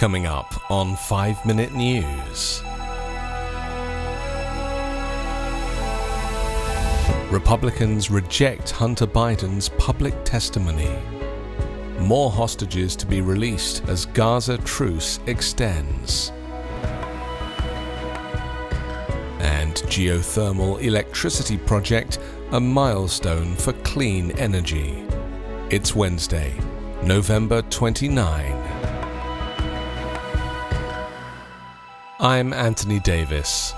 Coming up on 5 Minute News. Republicans reject Hunter Biden's public testimony. More hostages to be released as Gaza truce extends. And geothermal electricity project, a milestone for clean energy. It's Wednesday, November 29. I'm Anthony Davis.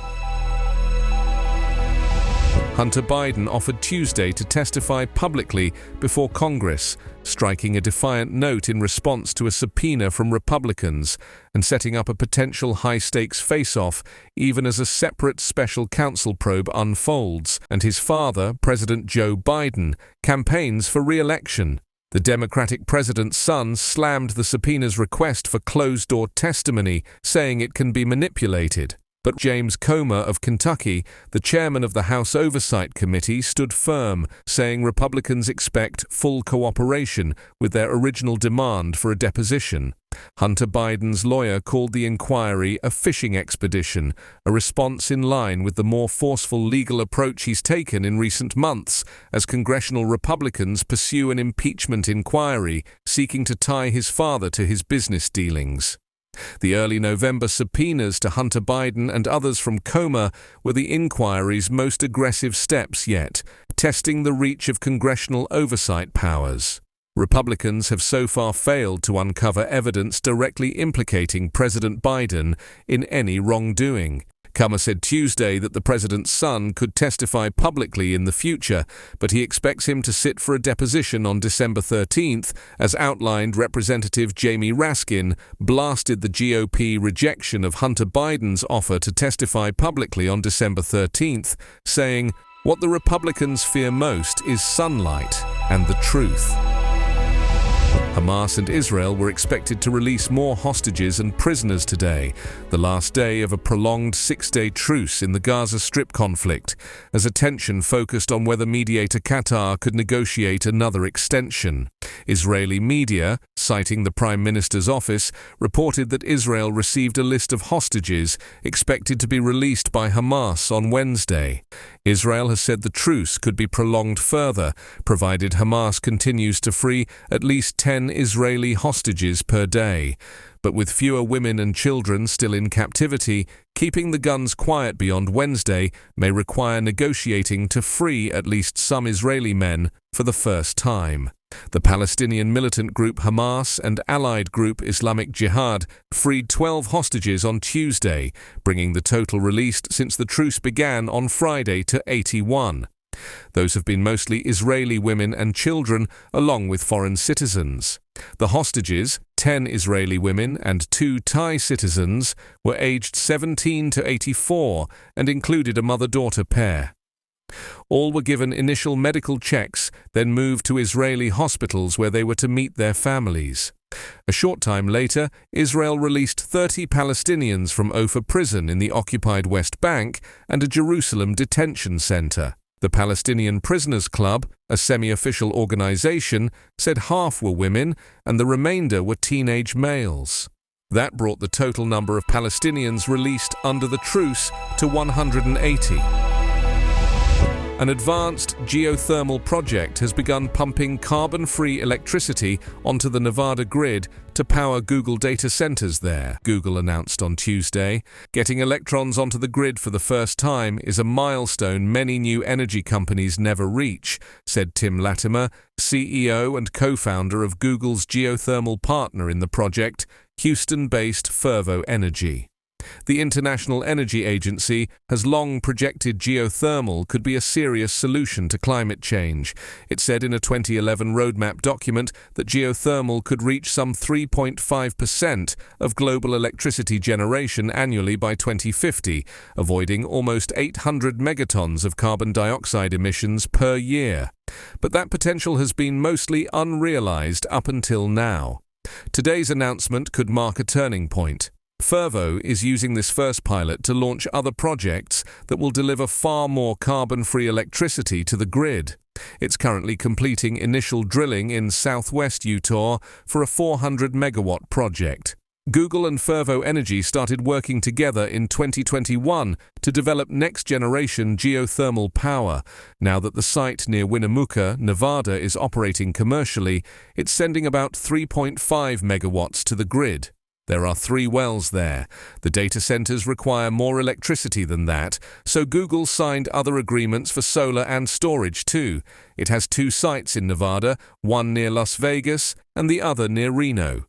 Hunter Biden offered Tuesday to testify publicly before Congress, striking a defiant note in response to a subpoena from Republicans and setting up a potential high-stakes face-off even as a separate special counsel probe unfolds and his father, President Joe Biden, campaigns for re-election. The Democratic president's son slammed the subpoena's request for closed-door testimony, saying it can be manipulated. But James Comer of Kentucky, the chairman of the House Oversight Committee, stood firm, saying Republicans expect full cooperation with their original demand for a deposition. Hunter Biden's lawyer called the inquiry a fishing expedition, a response in line with the more forceful legal approach he's taken in recent months as congressional Republicans pursue an impeachment inquiry seeking to tie his father to his business dealings. The early November subpoenas to Hunter Biden and others from Comer were the inquiry's most aggressive steps yet, testing the reach of congressional oversight powers. Republicans have so far failed to uncover evidence directly implicating President Biden in any wrongdoing. Comer said Tuesday that the president's son could testify publicly in the future, but he expects him to sit for a deposition on December 13th, as outlined. Representative Jamie Raskin blasted the GOP rejection of Hunter Biden's offer to testify publicly on December 13th, saying, "What the Republicans fear most is sunlight and the truth." Hamas and Israel were expected to release more hostages and prisoners today, the last day of a prolonged 6-day truce in the Gaza Strip conflict, as attention focused on whether mediator Qatar could negotiate another extension. Israeli media, citing the Prime Minister's office, reported that Israel received a list of hostages expected to be released by Hamas on Wednesday. Israel has said the truce could be prolonged further, provided Hamas continues to free at least 10 Israeli hostages per day. But with fewer women and children still in captivity, keeping the guns quiet beyond Wednesday may require negotiating to free at least some Israeli men for the first time. The Palestinian militant group Hamas and allied group Islamic Jihad freed 12 hostages on Tuesday, bringing the total released since the truce began on Friday to 81. Those have been mostly Israeli women and children, along with foreign citizens. The hostages, 10 Israeli women and 2 Thai citizens, were aged 17 to 84 and included a mother-daughter pair. All were given initial medical checks, then moved to Israeli hospitals where they were to meet their families. A short time later, Israel released 30 Palestinians from Ofer prison in the occupied West Bank and a Jerusalem detention center. The Palestinian Prisoners Club, a semi-official organization, said half were women and the remainder were teenage males. That brought the total number of Palestinians released under the truce to 180. An advanced geothermal project has begun pumping carbon-free electricity onto the Nevada grid to power Google data centers there, Google announced on Tuesday. Getting electrons onto the grid for the first time is a milestone many new energy companies never reach, said Tim Latimer, CEO and co-founder of Google's geothermal partner in the project, Houston-based Fervo Energy. The International Energy Agency has long projected geothermal could be a serious solution to climate change. It said in a 2011 roadmap document that geothermal could reach some 3.5% of global electricity generation annually by 2050, avoiding almost 800 megatons of carbon dioxide emissions per year. But that potential has been mostly unrealized up until now. Today's announcement could mark a turning point. Fervo is using this first pilot to launch other projects that will deliver far more carbon-free electricity to the grid. It's currently completing initial drilling in southwest Utah for a 400-megawatt project. Google and Fervo Energy started working together in 2021 to develop next-generation geothermal power. Now that the site near Winnemucca, Nevada, is operating commercially, it's sending about 3.5 megawatts to the grid. There are 3 wells there. The data centers require more electricity than that, so Google signed other agreements for solar and storage too. It has 2 sites in Nevada, one near Las Vegas and the other near Reno.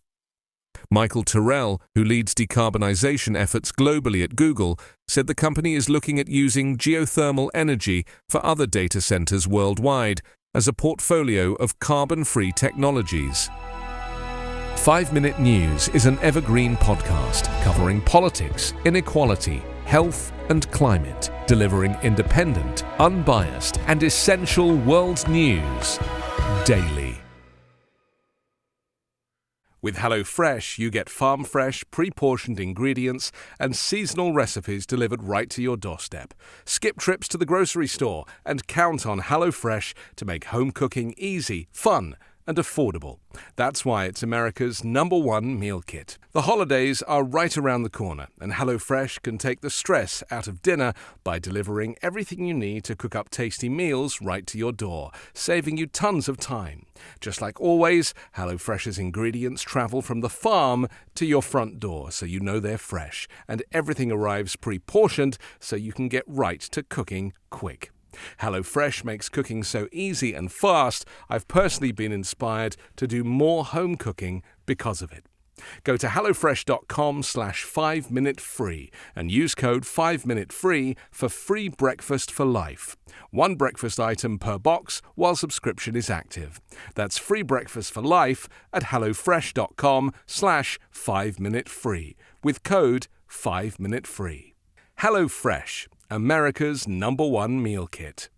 Michael Terrell, who leads decarbonization efforts globally at Google, said the company is looking at using geothermal energy for other data centers worldwide as a portfolio of carbon-free technologies. 5-Minute News is an Evergreen podcast covering politics, inequality, health and climate, delivering independent, unbiased and essential world news daily. With HelloFresh, you get farm-fresh, pre-portioned ingredients and seasonal recipes delivered right to your doorstep. Skip trips to the grocery store and count on HelloFresh to make home cooking easy, fun, and affordable. That's why it's America's #1 meal kit. The holidays are right around the corner, and HelloFresh can take the stress out of dinner by delivering everything you need to cook up tasty meals right to your door, saving you tons of time. Just like always, HelloFresh's ingredients travel from the farm to your front door, so you know they're fresh, and everything arrives pre-portioned so you can get right to cooking quick. HelloFresh makes cooking so easy and fast, I've personally been inspired to do more home cooking because of it. Go to hellofresh.com/5minutefree and use code 5minutefree for free breakfast for life. 1 breakfast item per box while subscription is active. That's free breakfast for life at hellofresh.com/5minutefree with code 5minutefree. HelloFresh, America's #1 meal kit.